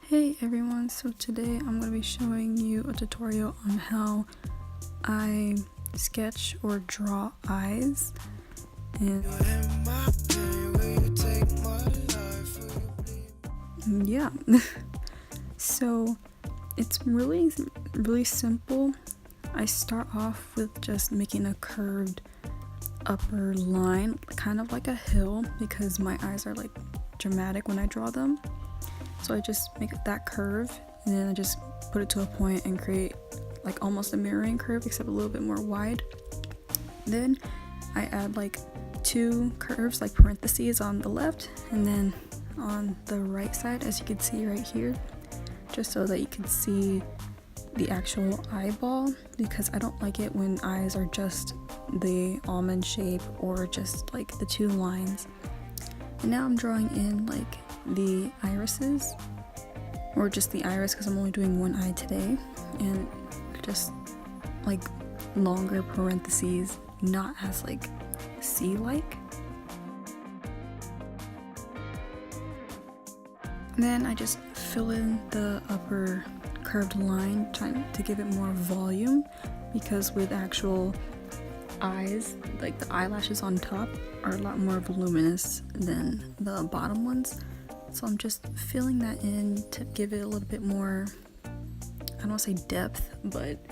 Hey everyone, so today I'm going to be showing you a tutorial on how I sketch or draw eyes. And yeah, so it's really simple. I start off with just making a curved upper line, kind of like a hill, because my eyes are like dramatic when I draw them. So I just make that curve and then I just put it to a point and create like almost a mirroring curve, except a little bit more wide. Then I add like two curves, like parentheses on the left and then on the right side, as you can see right here, just so that you can see the actual eyeball, because I don't like it when eyes are just the almond shape or just like the two lines. And now I'm drawing in like the irises, or just the iris, because I'm only doing one eye today, and just like longer parentheses, not as like C-like. Then I just fill in the upper curved line, trying to give it more volume, because with actual eyes, like the eyelashes on top are a lot more voluminous than the bottom ones. So I'm just filling that in to give it a little bit more, I don't want to say depth, but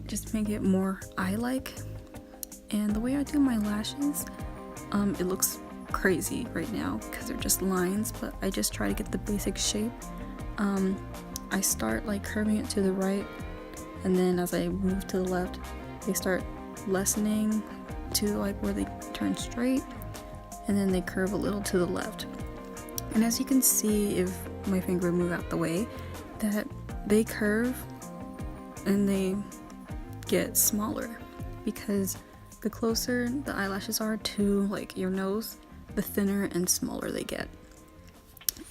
just make it more eye-like. And the way I do my lashes, it looks crazy right now because they're just lines, but I just try to get the basic shape. I start like curving it to the right, and then as I move to the left, they start lessening to like where they turn straight, and then they curve a little to the left. And as you can see, if my finger move out the way, that they curve and they get smaller, because the closer the eyelashes are to like your nose, the thinner and smaller they get.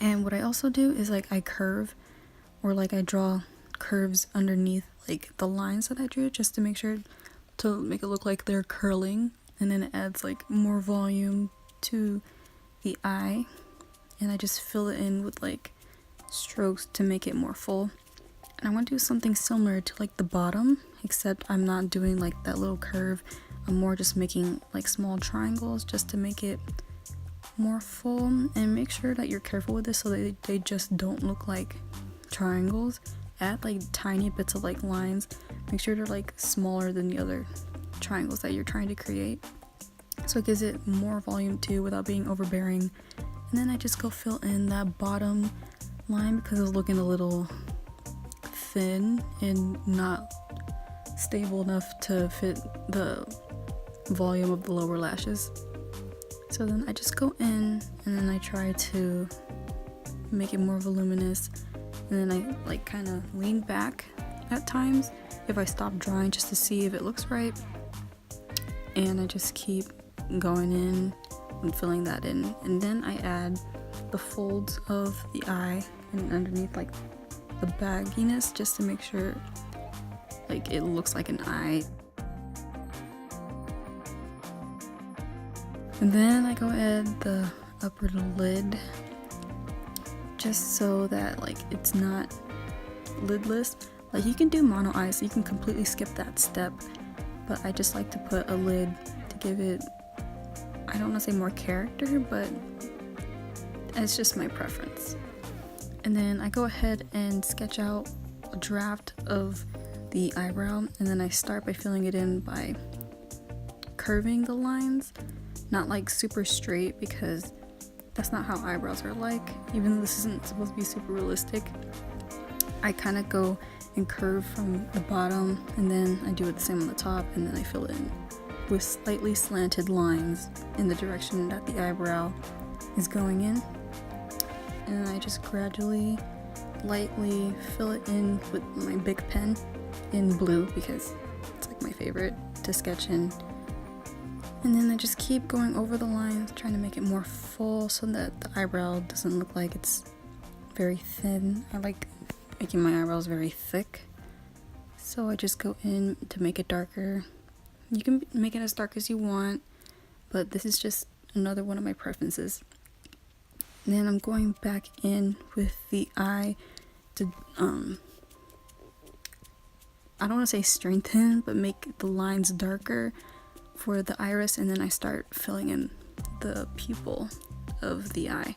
And what I also do is like I curve, or like I draw curves underneath like the lines that I drew, just to make sure to make it look like they're curling, and then it adds like more volume to the eye. And I just fill it in with like strokes to make it more full. And I want to do something similar to like the bottom, except I'm not doing like that little curve. I'm more just making like small triangles just to make it more full. And make sure that you're careful with this so that they just don't look like triangles. Add like tiny bits of like lines. Make sure they're like smaller than the other triangles that you're trying to create, so it gives it more volume too without being overbearing. And then I just go fill in that bottom line because it was looking a little thin and not stable enough to fit the volume of the lower lashes. So then I just go in and then I try to make it more voluminous, and then I like kind of lean back at times if I stop drawing, just to see if it looks right. And I just keep going in and filling that in, and then I add the folds of the eye and underneath like the bagginess, just to make sure like it looks like an eye. And then I go add the upper lid, just so that like it's not lidless. Like you can do mono eyes, so you can completely skip that step, but I just like to put a lid to give it, I don't want to say more character, but it's just my preference. And then I go ahead and sketch out a draft of the eyebrow, and then I start by filling it in by curving the lines, not like super straight, because that's not how eyebrows are like. Even though this isn't supposed to be super realistic, I kind of go and curve from the bottom, and then I do it the same on the top, and then I fill it in with slightly slanted lines in the direction that the eyebrow is going in. And I just gradually, lightly fill it in with my big pen in blue, because it's like my favorite to sketch in. And then I just keep going over the lines, trying to make it more full so that the eyebrow doesn't look like it's very thin. I like making my eyebrows very thick, so I just go in to make it darker. You can make it as dark as you want, but this is just another one of my preferences. And then I'm going back in with the eye to, I don't want to say strengthen, but make the lines darker for the iris, and then I start filling in the pupil of the eye.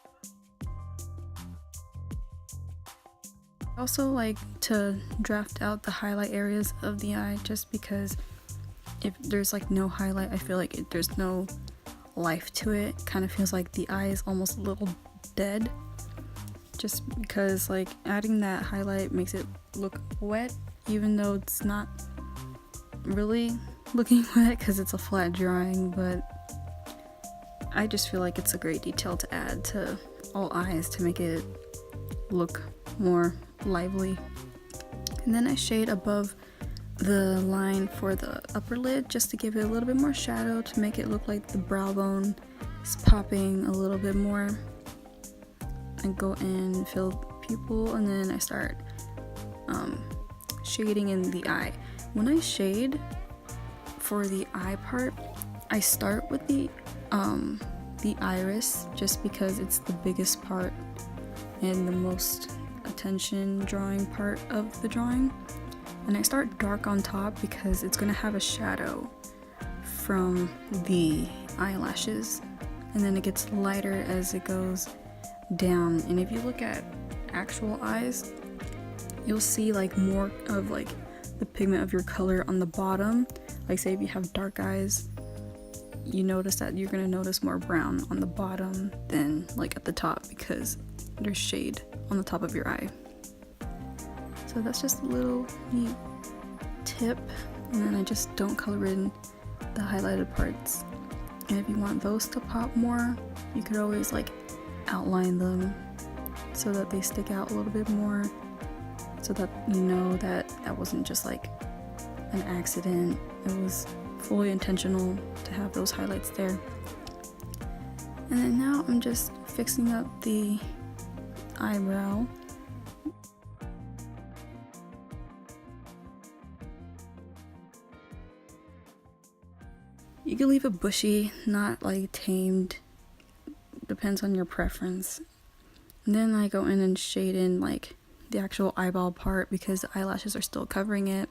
I also like to draft out the highlight areas of the eye, just because if there's like no highlight, I feel like there's no life to it. Kind of feels like the eye is almost a little dead, just because like adding that highlight makes it look wet, even though it's not really looking wet because it's a flat drawing. But I just feel like it's a great detail to add to all eyes to make it look more lively. And then I shade above the line for the upper lid just to give it a little bit more shadow, to make it look like the brow bone is popping a little bit more. I go in, fill the pupil, and then I start shading in the eye. When I shade for the eye part, I start with the iris, just because it's the biggest part and the most attention drawing part of the drawing. And I start dark on top because it's going to have a shadow from the eyelashes, and then it gets lighter as it goes down. And if you look at actual eyes, you'll see like more of like the pigment of your color on the bottom. Like say if you have dark eyes, you notice that you're going to notice more brown on the bottom than like at the top, because there's shade on the top of your eye. So that's just a little neat tip. And then I just don't color in the highlighted parts. And if you want those to pop more, you could always like outline them so that they stick out a little bit more, so that you know that that wasn't just like an accident. It was fully intentional to have those highlights there. And then now I'm just fixing up the eyebrow. You can leave it bushy, not like tamed, depends on your preference. And then I go in and shade in like the actual eyeball part, because the eyelashes are still covering it.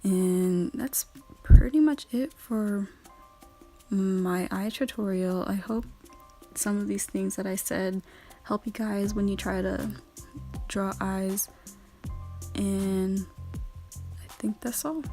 And that's pretty much it for my eye tutorial. I hope some of these things that I said help you guys when you try to draw eyes, and I think that's all.